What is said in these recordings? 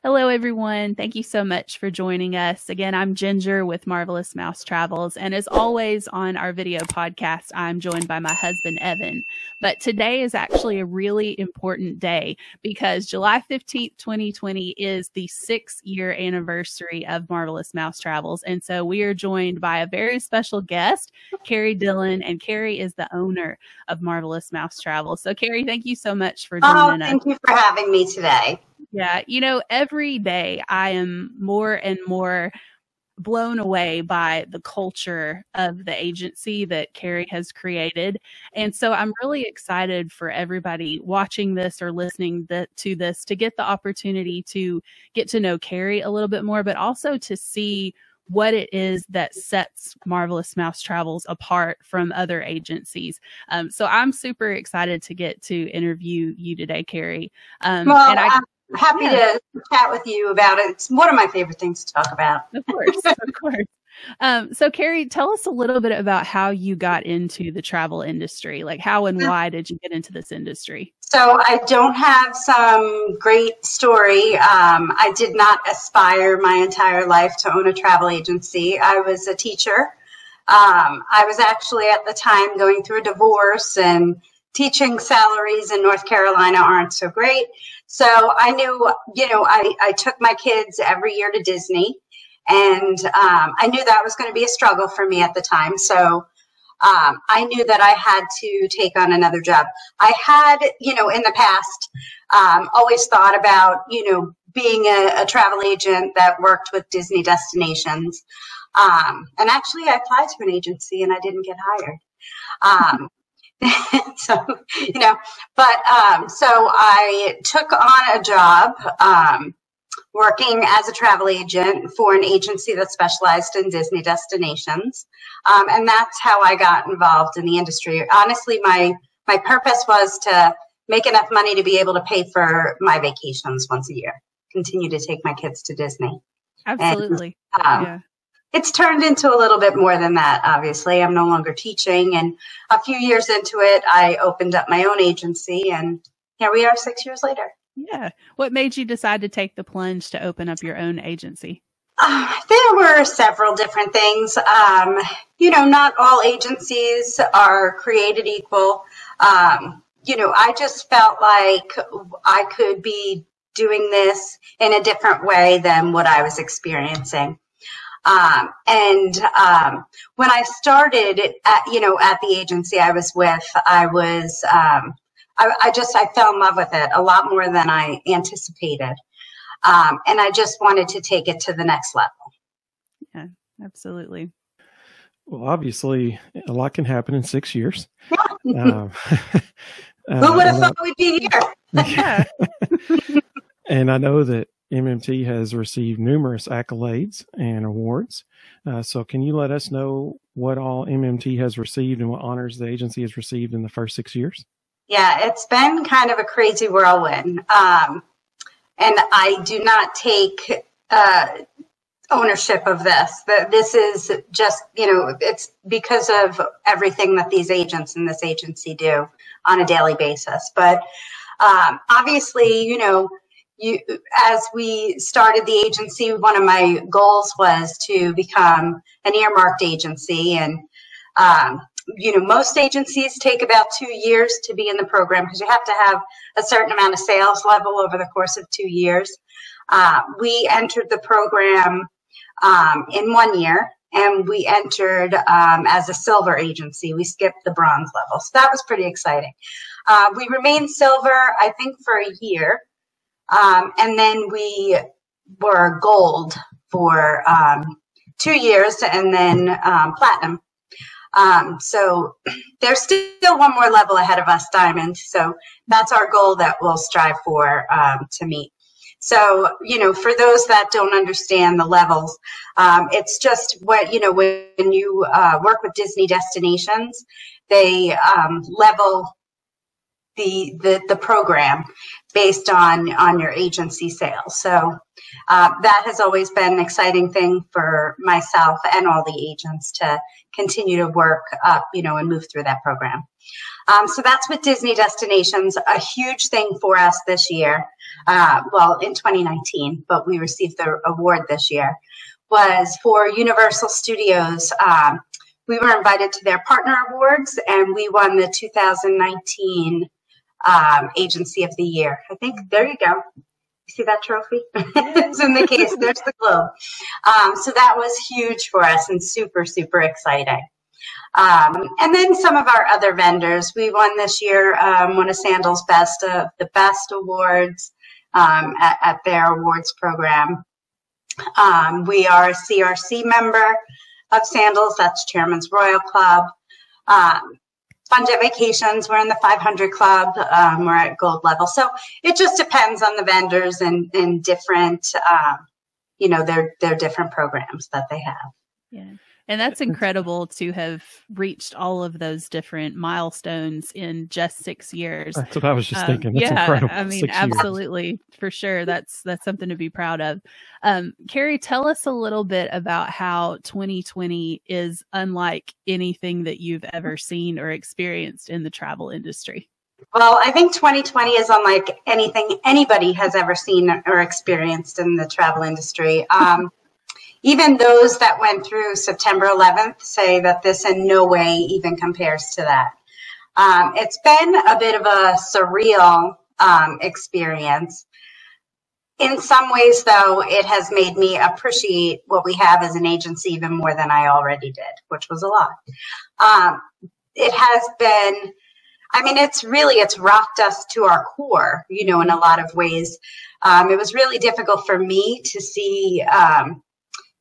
Hello, everyone. Thank you so much for joining us. Again, I'm Ginger with Marvelous Mouse Travels. And as always on our video podcast, I'm joined by my husband, Evan. But today is actually a really important day because July 15th, 2020 is the 6-year anniversary of Marvelous Mouse Travels. And so we are joined by a very special guest, Kari Dillon. And Kari is the owner of Marvelous Mouse Travels. So Kari, thank you so much for joining us. Thank you for having me today. Yeah, every day I am more and more blown away by the culture of the agency that Kari has created. And so I'm really excited for everybody watching this or listening to this to get the opportunity to get to know Kari a little bit more, but also to see what it is that sets Marvelous Mouse Travels apart from other agencies. So I'm super excited to get to interview you today, Kari. I'm happy to chat with you about it. It's one of my favorite things to talk about. Of course, of course. So Kari, tell us a little bit about how you got into the travel industry. Like how and why did you get into this industry? So I don't have some great story. I did not aspire my entire life to own a travel agency. I was a teacher. I was actually at the time going through a divorce, and teaching salaries in North Carolina aren't so great. So I knew, I took my kids every year to Disney, and I knew that was going to be a struggle for me at the time. So I knew that I had to take on another job. I had, in the past, always thought about, being a travel agent that worked with Disney destinations. And actually I applied to an agency and I didn't get hired. So, so I took on a job working as a travel agent for an agency that specialized in Disney destinations. And that's how I got involved in the industry. Honestly, my purpose was to make enough money to be able to pay for my vacations once a year, continue to take my kids to Disney. Absolutely. And, it's turned into a little bit more than that, obviously. I'm no longer teaching. And a few years into it, I opened up my own agency. And here we are 6 years later. Yeah. What made you decide to take the plunge to open up your own agency? There were several different things. Not all agencies are created equal. I just felt like I could be doing this in a different way than what I was experiencing. When I started at the agency I was with, I fell in love with it a lot more than I anticipated. And I just wanted to take it to the next level. Yeah, absolutely. Well, obviously a lot can happen in 6 years. Who would have thought we'd be here? Yeah. And I know that MMT has received numerous accolades and awards. So can you let us know what all MMT has received and what honors the agency has received in the first 6 years? Yeah, it's been kind of a crazy whirlwind. And I do not take ownership of this. This is just, it's because of everything that these agents in this agency do on a daily basis. But obviously, as we started the agency, one of my goals was to become an earmarked agency. And, most agencies take about 2 years to be in the program because you have to have a certain amount of sales level over the course of 2 years. We entered the program in 1 year, and we entered as a silver agency. We skipped the bronze level. So that was pretty exciting. We remained silver, I think, for a year. And then we were gold for 2 years, and then platinum. So there's still one more level ahead of us, diamond. So that's our goal that we'll strive for to meet. So, for those that don't understand the levels, it's just what, when you work with Disney destinations, they level the program based on your agency sales. So that has always been an exciting thing for myself and all the agents to continue to work up, and move through that program. So that's with Disney Destinations. A huge thing for us this year, in 2019, but we received the award this year, was for Universal Studios. We were invited to their partner awards, and we won the 2019 Agency of the Year. I think, there you go. You see that trophy? It's in the case. There's the globe. So that was huge for us and super, super exciting. And then some of our other vendors. We won this year one of Sandals' Best awards at their awards program. We are a CRC member of Sandals. That's Chairman's Royal Club. Fun Jet Vacations, we're in the 500 Club. We're at gold level. So it just depends on the vendors and different, their different programs that they have. Yeah. And that's incredible to have reached all of those different milestones in just 6 years. That's what I was just thinking. That's incredible. I mean, absolutely, for sure. That's something to be proud of. Kari, tell us a little bit about how 2020 is unlike anything that you've ever seen or experienced in the travel industry. Well, I think 2020 is unlike anything anybody has ever seen or experienced in the travel industry. Even those that went through September 11th say that this in no way even compares to that. It's been a bit of a surreal experience. In some ways, though, it has made me appreciate what we have as an agency even more than I already did, which was a lot. It has been, it's rocked us to our core, in a lot of ways. It was really difficult for me to see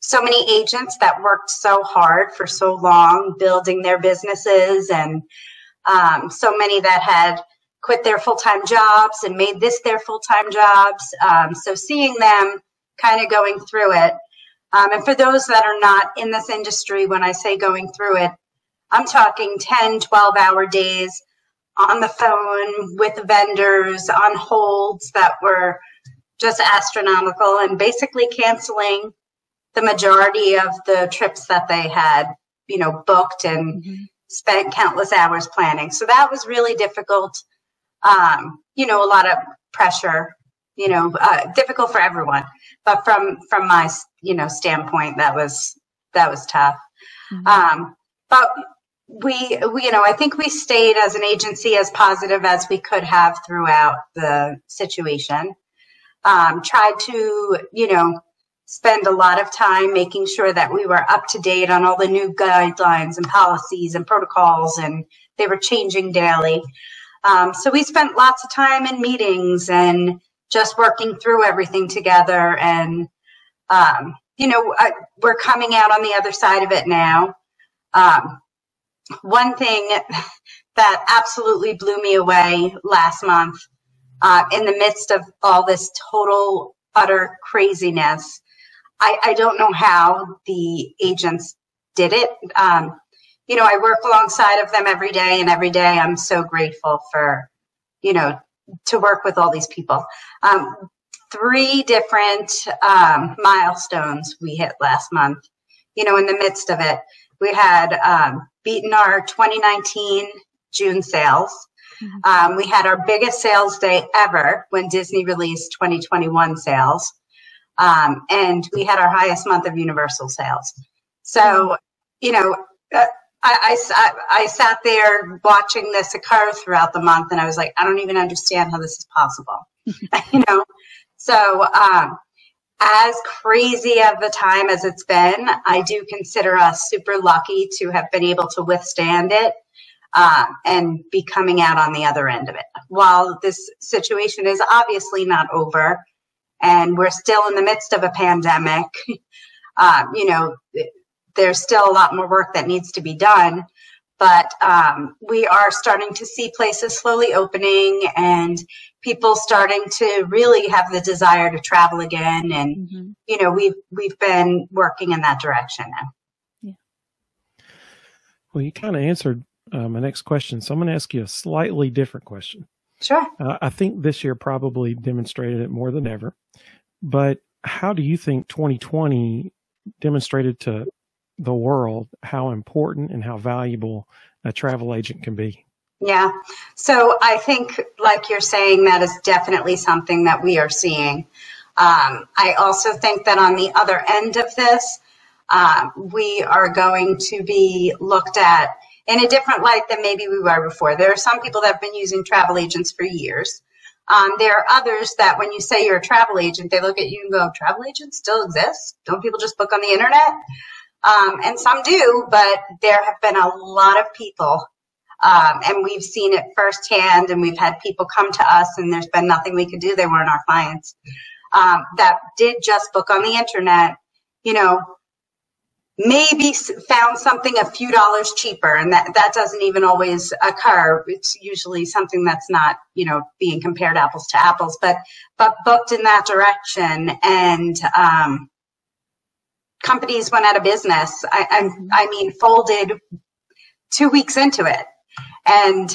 so many agents that worked so hard for so long building their businesses, and so many that had quit their full-time jobs and made this their full-time jobs. So seeing them kind of going through it. And for those that are not in this industry, when I say going through it, I'm talking 10, 12-hour days on the phone with vendors, on holds that were just astronomical, and basically canceling the majority of the trips that they had, booked and spent countless hours planning. So that was really difficult. A lot of pressure, difficult for everyone. But from my, standpoint, that was tough. But we, I think we stayed as an agency as positive as we could have throughout the situation. Tried to, spend a lot of time making sure that we were up to date on all the new guidelines and policies and protocols, and they were changing daily. So we spent lots of time in meetings and just working through everything together. And, we're coming out on the other side of it now. One thing that absolutely blew me away last month, in the midst of all this total, utter craziness, I don't know how the agents did it. I work alongside of them every day, and every day I'm so grateful for, to work with all these people. 3 different milestones we hit last month, in the midst of it. We had beaten our 2019 June sales. We had our biggest sales day ever when Disney released 2021 sales. And we had our highest month of Universal sales. So, I sat there watching this occur throughout the month, and I was like, I don't even understand how this is possible. So, as crazy of a time as it's been, I do consider us super lucky to have been able to withstand it, and be coming out on the other end of it. While this situation is obviously not over, and we're still in the midst of a pandemic, there's still a lot more work that needs to be done. But we are starting to see places slowly opening and people starting to really have the desire to travel again. And, we've been working in that direction now. Yeah. Well, you kind of answered my next question. So I'm going to ask you a slightly different question. Sure. I think this year probably demonstrated it more than ever. But how do you think 2020 demonstrated to the world how important and how valuable a travel agent can be? Yeah. So I think, like you're saying, that is definitely something that we are seeing. I also think that on the other end of this, we are going to be looked at in a different light than maybe we were before. There are some people that have been using travel agents for years. There are others that when you say you're a travel agent, they look at you and go, travel agents still exist? Don't people just book on the internet? And some do, but there have been a lot of people, and we've seen it firsthand, and we've had people come to us and there's been nothing we could do. They weren't our clients, that did just book on the internet, maybe found something a few dollars cheaper, and that doesn't even always occur. It's usually something that's not, being compared apples to apples, but booked in that direction, and companies went out of business. I mean, folded 2 weeks into it, and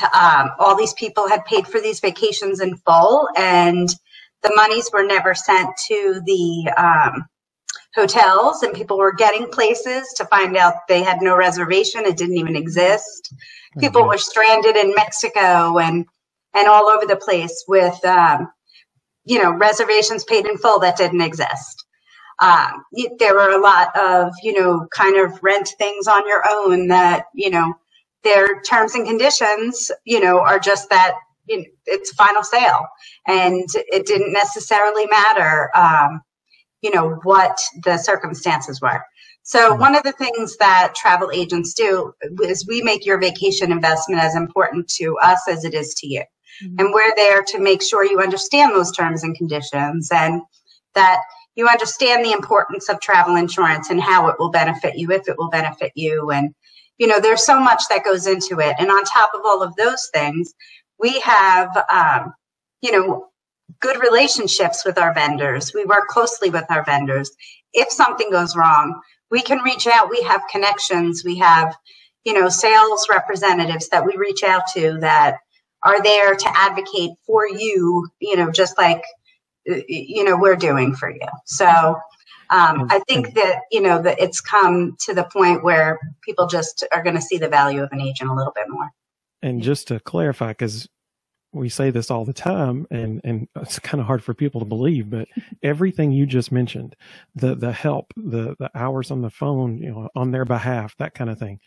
all these people had paid for these vacations in full, and the monies were never sent to the hotels, and people were getting places to find out they had no reservation. It didn't even exist. People were stranded in Mexico and all over the place with, reservations paid in full that didn't exist. There were a lot of, kind of rent things on your own that, their terms and conditions, are just that, it's final sale. And it didn't necessarily matter, what the circumstances were. So one of the things that travel agents do is we make your vacation investment as important to us as it is to you. Mm-hmm. And we're there to make sure you understand those terms and conditions, and that you understand the importance of travel insurance and how it will benefit you, if it will benefit you. And, there's so much that goes into it. And on top of all of those things, we have, good relationships with our vendors. We work closely with our vendors. If something goes wrong, we can reach out. We have connections. We have, sales representatives that we reach out to that are there to advocate for you, just like, we're doing for you. So I think that, that it's come to the point where people just are going to see the value of an agent a little bit more. And just to clarify, because we say this all the time, and it's kind of hard for people to believe, but everything you just mentioned, the help, the hours on the phone, on their behalf, that kind of thing,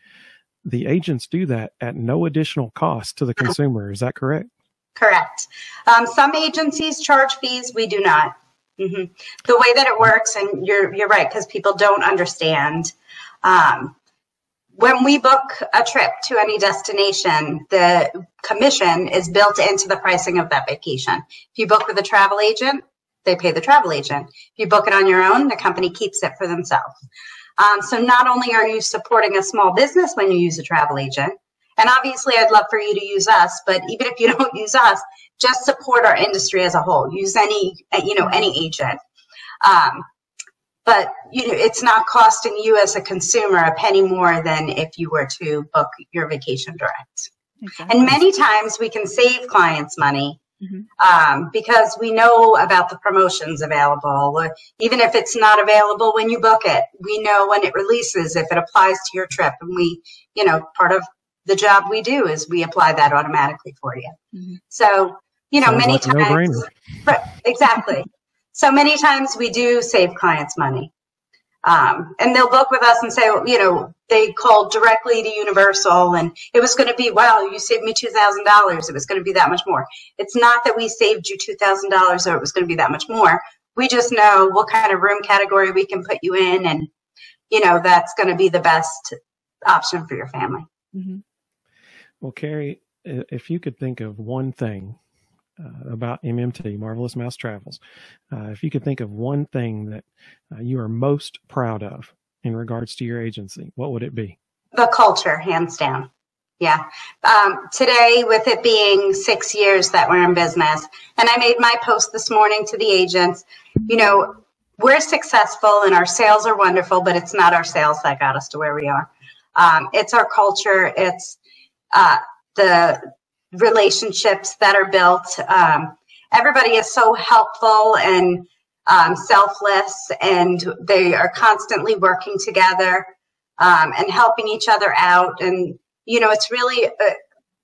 the agents do that at no additional cost to the consumer. Is that correct? Correct. Some agencies charge fees. We do not. Mm-hmm. The way that it works, and you're right, because people don't understand. When we book a trip to any destination, the commission is built into the pricing of that vacation. If you book with a travel agent, they pay the travel agent. If you book it on your own, the company keeps it for themselves. So not only are you supporting a small business when you use a travel agent, and obviously I'd love for you to use us, but even if you don't use us, just support our industry as a whole. Use any agent. But, it's not costing you as a consumer a penny more than if you were to book your vacation direct. Exactly. And many times we can save clients money, mm-hmm. Because we know about the promotions available. Even if it's not available when you book it, we know when it releases, if it applies to your trip. And we, part of the job we do is we apply that automatically for you. Mm-hmm. So, Sounds many like times. Right, exactly. So many times we do save clients money. And they'll book with us and say, they called directly to Universal and it was going to be, wow, you saved me $2,000. It was going to be that much more. It's not that we saved you $2,000 or it was going to be that much more. We just know what kind of room category we can put you in. And, that's going to be the best option for your family. Mm-hmm. Well, Kari, if you could think of one thing about MMT, Marvelous Mouse Travels, if you could think of one thing that you are most proud of in regards to your agency, what would it be? The culture, hands down. Yeah. Today, with it being 6 years that we're in business, and I made my post this morning to the agents, we're successful and our sales are wonderful, but it's not our sales that got us to where we are. It's our culture. It's the relationships that are built. Everybody is so helpful and selfless, and they are constantly working together and helping each other out. And, it's really,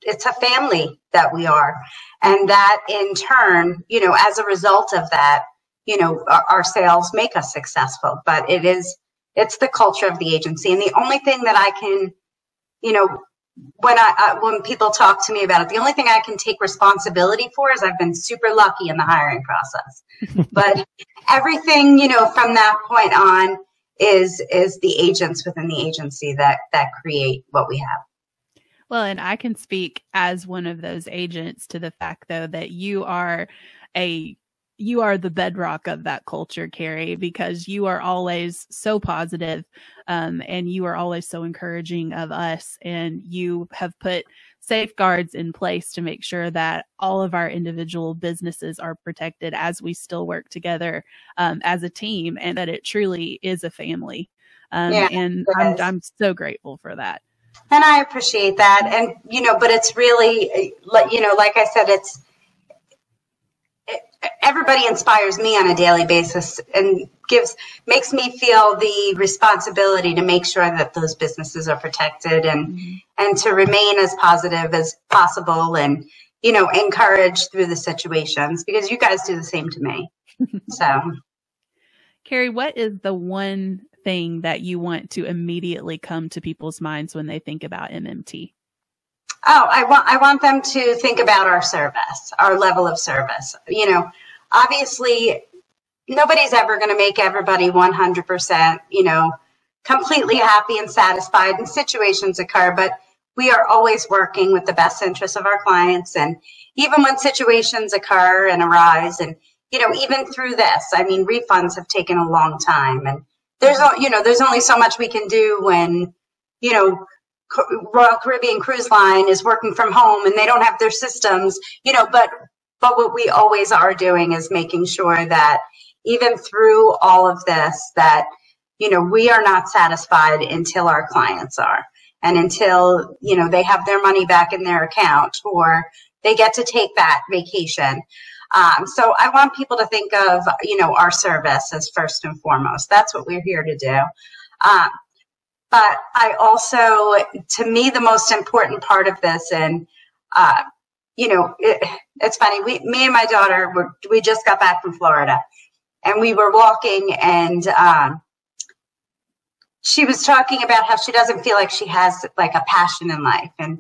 it's a family that we are. And that in turn, as a result of that, our sales make us successful. But it's the culture of the agency. And the only thing that I can, when people talk to me about it, the only thing I can take responsibility for is I've been super lucky in the hiring process. But everything, from that point on is the agents within the agency that create what we have. Well, and I can speak as one of those agents to the fact, though, that you are the bedrock of that culture, Kari, because you are always so positive, and you are always so encouraging of us, and you have put safeguards in place to make sure that all of our individual businesses are protected as we still work together as a team, and that it truly is a family. And I'm so grateful for that. And I appreciate that. And, but it's really, like I said, everybody inspires me on a daily basis and makes me feel the responsibility to make sure that those businesses are protected and to remain as positive as possible and, encourage through the situations, because you guys do the same to me. So, Kari, what is the one thing that you want to immediately come to people's minds when they think about MMT? Oh, I want them to think about our service, our level of service. Obviously, nobody's ever going to make everybody 100%, completely happy and satisfied, and situations occur, but we are always working with the best interests of our clients. And even when situations occur and arise, and, even through this, refunds have taken a long time, and there's only so much we can do when, Royal Caribbean Cruise Line is working from home and they don't have their systems, but what we always are doing is making sure that even through all of this, that, we are not satisfied until our clients are, and until, they have their money back in their account or they get to take that vacation. So I want people to think of, our service as first and foremost. That's what we're here to do. But I also, to me, the most important part of this, and, it's funny, me and my daughter, we just got back from Florida, and we were walking, and she was talking about how she doesn't feel like she has like a passion in life. And,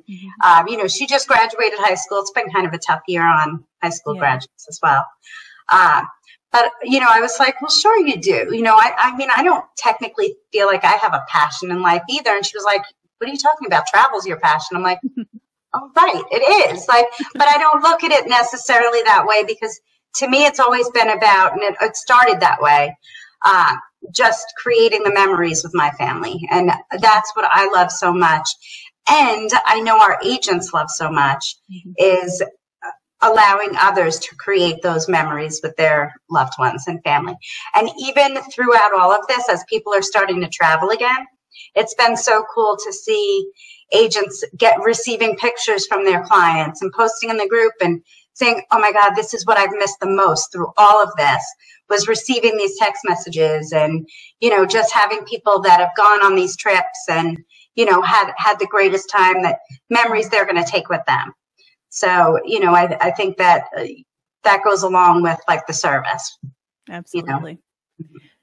she just graduated high school. It's been kind of a tough year on high school graduates as well. But, I was like, well, sure you do. I don't technically feel like I have a passion in life either. And she was like, what are you talking about? Travel's your passion. I'm like, oh, right, it is. But I don't look at it necessarily that way, because to me, it's always been about, and it started that way, just creating the memories with my family. And that's what I love so much. And I know our agents love so much is allowing others to create those memories with their loved ones and family. And even throughout all of this, as people are starting to travel again, it's been so cool to see agents receiving pictures from their clients and posting in the group and saying, oh my God, this is what I've missed the most through all of this, was receiving these text messages and, just having people that have gone on these trips and, had the greatest time, that memories they're going to take with them. So, I think that goes along with like the service. Absolutely.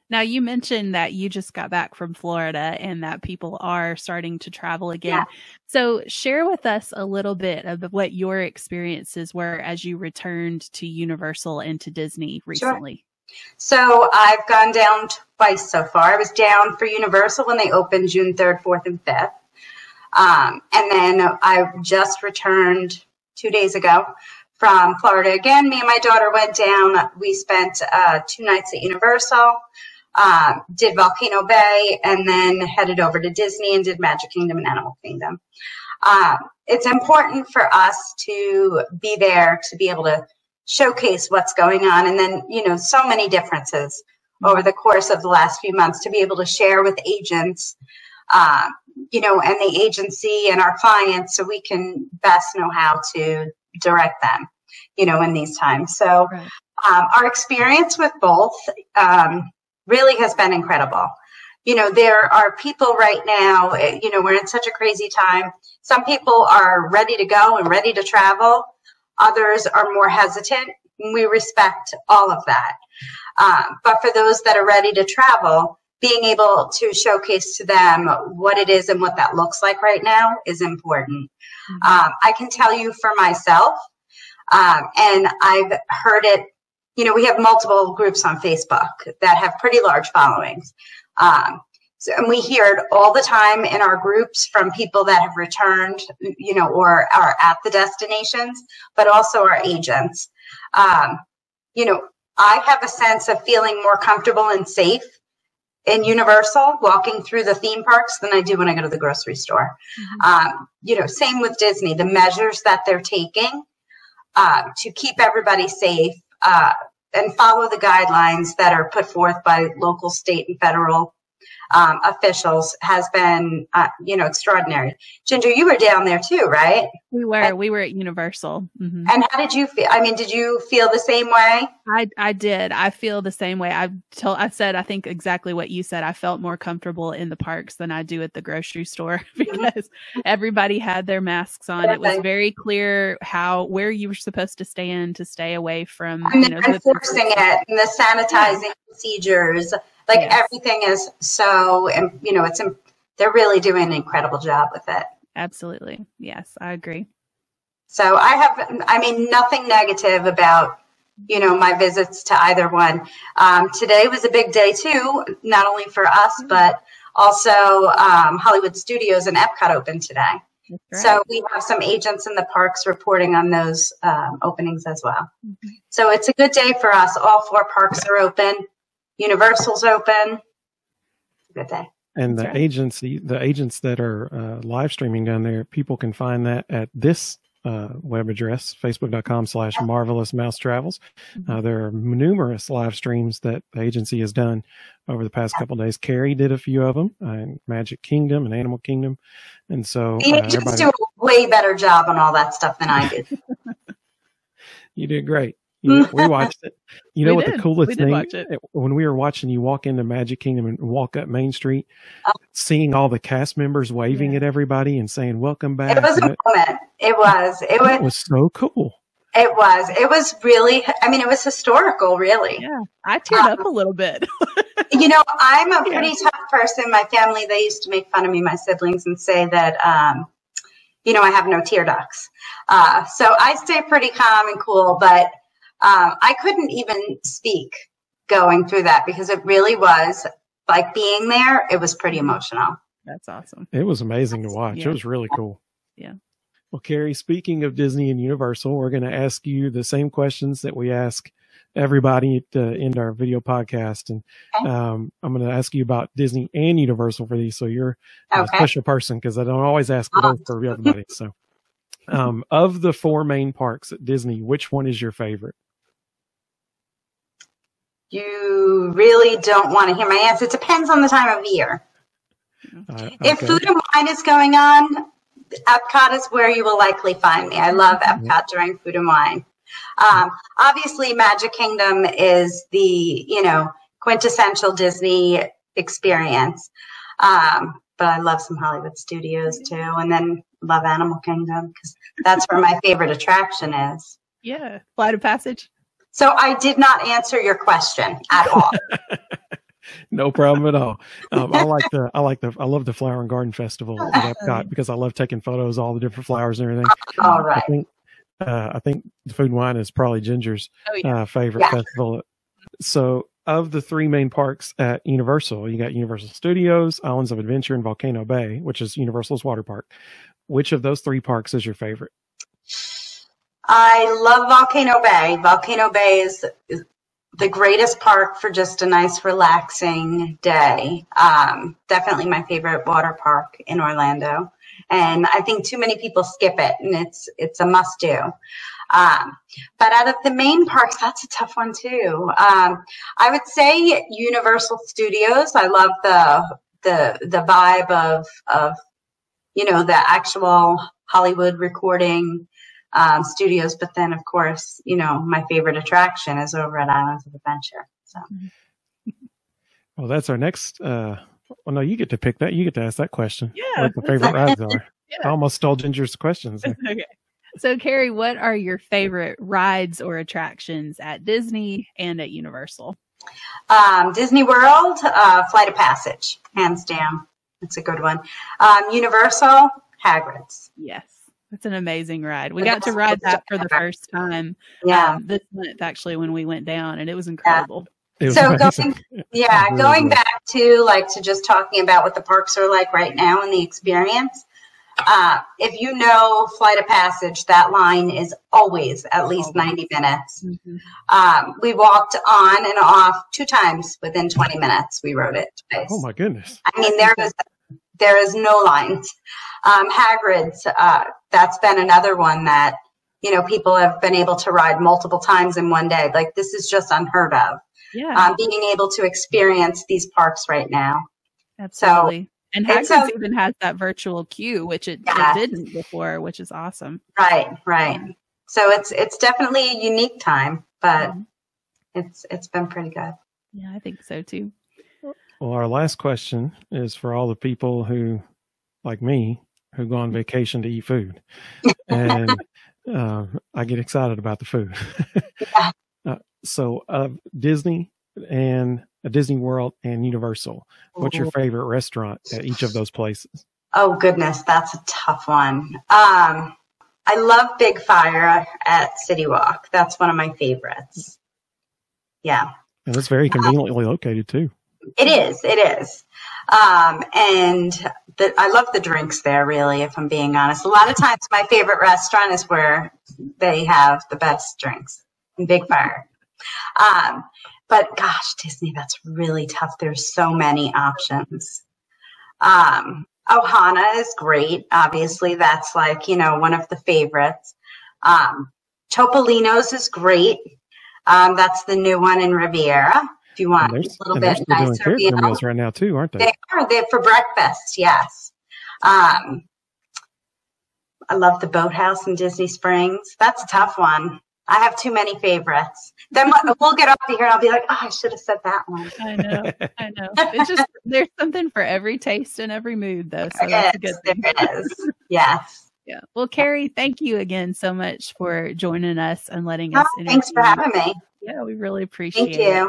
Now, you mentioned that you just got back from Florida and that people are starting to travel again. Yeah. So share with us a little bit of what your experiences were as you returned to Universal and to Disney recently. Sure. So I've gone down twice so far. I was down for Universal when they opened June 3rd, 4th, and 5th. And then I just returned 2 days ago from Florida again. Me and my daughter went down. We spent 2 nights at Universal, did Volcano Bay, and then headed over to Disney and did Magic Kingdom and Animal Kingdom. It's important for us to be there to be able to showcase what's going on. And then, so many differences over the course of the last few months to be able to share with agents and the agency and our clients, so we can best know how to direct them, in these times. So Right. Our experience with both really has been incredible. There are people right now, we're in such a crazy time. Some people are ready to go and ready to travel. Others are more hesitant. We respect all of that. But for those that are ready to travel, being able to showcase to them what it is and what that looks like right now is important. I can tell you for myself, and I've heard it, we have multiple groups on Facebook that have pretty large followings. And we hear it all the time in our groups from people that have returned, or are at the destinations, but also our agents. I have a sense of feeling more comfortable and safe in Universal walking through the theme parks than I do when I go to the grocery store. Same with Disney, the measures that they're taking to keep everybody safe and follow the guidelines that are put forth by local, state, and federal officials has been, extraordinary. Ginger, you were down there too, right? We were at Universal. Mm-hmm. And how did you feel? I mean, did you feel the same way? I did. I feel the same way. I said, I think exactly what you said. I felt more comfortable in the parks than I do at the grocery store because everybody had their masks on. It was very clear where you were supposed to stand to stay away from, and enforcing it and the sanitizing procedures. Like everything is so, they're really doing an incredible job with it. Absolutely. Yes, I agree. So nothing negative about, my visits to either one. Today was a big day too, not only for us, but also Hollywood Studios and Epcot opened today. Right. So we have some agents in the parks reporting on those openings as well. Mm-hmm. So it's a good day for us. All 4 parks are open. Universal's open. Good day. And the agents that are live streaming down there, people can find that at this web address, facebook.com/marvelousmousetravels. There are numerous live streams that the agency has done over the past couple of days. Kari did a few of them, in Magic Kingdom and Animal Kingdom. And so the agents do a way better job on all that stuff than I did. You did great. We watched it. What the coolest thing, when we were watching you walk into Magic Kingdom and walk up Main Street, seeing all the cast members waving at everybody and saying, "Welcome back." It was a moment. It was so cool. It was really, it was historical, really. Yeah. I teared up a little bit. I'm a pretty tough person. My family, they used to make fun of me, my siblings, and say that, I have no tear ducts. So I stay pretty calm and cool, but I couldn't even speak going through that because it really was like being there. It was pretty emotional. That's awesome. It was amazing to watch. Yeah. It was really cool. Yeah. Well, Kari, speaking of Disney and Universal, we're going to ask you the same questions that we ask everybody at the end of our video podcast. And I'm going to ask you about Disney and Universal for these. So you're a special person because I don't always ask both for everybody. So of the 4 main parks at Disney, which one is your favorite? You really don't want to hear my answer. It depends on the time of year. If Food and Wine is going on, Epcot is where you will likely find me. I love Epcot during Food and Wine. Obviously, Magic Kingdom is the, quintessential Disney experience. But I love some Hollywood Studios too. And then love Animal Kingdom because that's where my favorite attraction is. Yeah. Flight of Passage. So I did not answer your question at all. No problem at all. I love the Flower and Garden Festival at Epcot because I love taking photos of all the different flowers and everything. All right. I think the Food and Wine is probably Ginger's favorite festival. So of the 3 main parks at Universal, you got Universal Studios, Islands of Adventure, and Volcano Bay, which is Universal's water park. Which of those 3 parks is your favorite? I love Volcano Bay. Volcano Bay is the greatest park for just a nice, relaxing day. Definitely my favorite water park in Orlando. And I think too many people skip it, and it's a must-do. But out of the main parks, that's a tough one too. I would say Universal Studios. I love the vibe of the actual Hollywood recording studios. But then, of course, my favorite attraction is over at Islands of Adventure. So. Well, that's our next. Well, no, you get to pick that. You get to ask that question. Yeah. What the favorite rides are. Yeah. I almost stole Ginger's questions. Okay. So, Kari, what are your favorite rides or attractions at Disney and at Universal? Disney World, Flight of Passage, hands down. That's a good one. Universal, Hagrid's. Yes, that's an amazing ride. We got to ride that for the first time. Yeah, this month actually when we went down, and it was incredible. It was so amazing. going back to just talking about what the parks are like right now and the experience. If you know Flight of Passage, that line is always at least 90 minutes. Mm-hmm. We walked on and off 2 times within 20 minutes. We rode it twice. Oh my goodness! I mean, there is no lines. Hagrid's, that's been another one that people have been able to ride multiple times in one day. Like, this is just unheard of. Yeah, being able to experience these parks right now. Absolutely. So, and Hagrid's even has that virtual queue, which it didn't before, which is awesome. Right. So it's definitely a unique time, but it's been pretty good. Yeah, I think so too. Well, our last question is for all the people who, like me, who go on vacation to eat food, and I get excited about the food. So, Disney and Disney World and Universal, what's your favorite restaurant at each of those places? Oh goodness, that's a tough one. I love Big Fire at City Walk. That's one of my favorites. Yeah, and it's very conveniently located too. It is. And I love the drinks there. Really, if I'm being honest, a lot of times my favorite restaurant is where they have the best drinks in Big Fire. But gosh, Disney, that's really tough. There's so many options. Ohana is great. Obviously, that's like, one of the favorites. Topolino's is great. That's the new one in Riviera. If you want a little bit nicer meals right now too, aren't they? They are. They're for breakfast. Yes. I love the Boathouse in Disney Springs. That's a tough one. I have too many favorites. Then we'll get off of here and I'll be like, oh, I should have said that one. I know. It's just, there's something for every taste and every mood, though. So that's a good thing. There is. Yes. Yeah. Well, Kari, thank you again so much for joining us and letting us. Thanks for having me. Yeah, we really appreciate it. Thank you.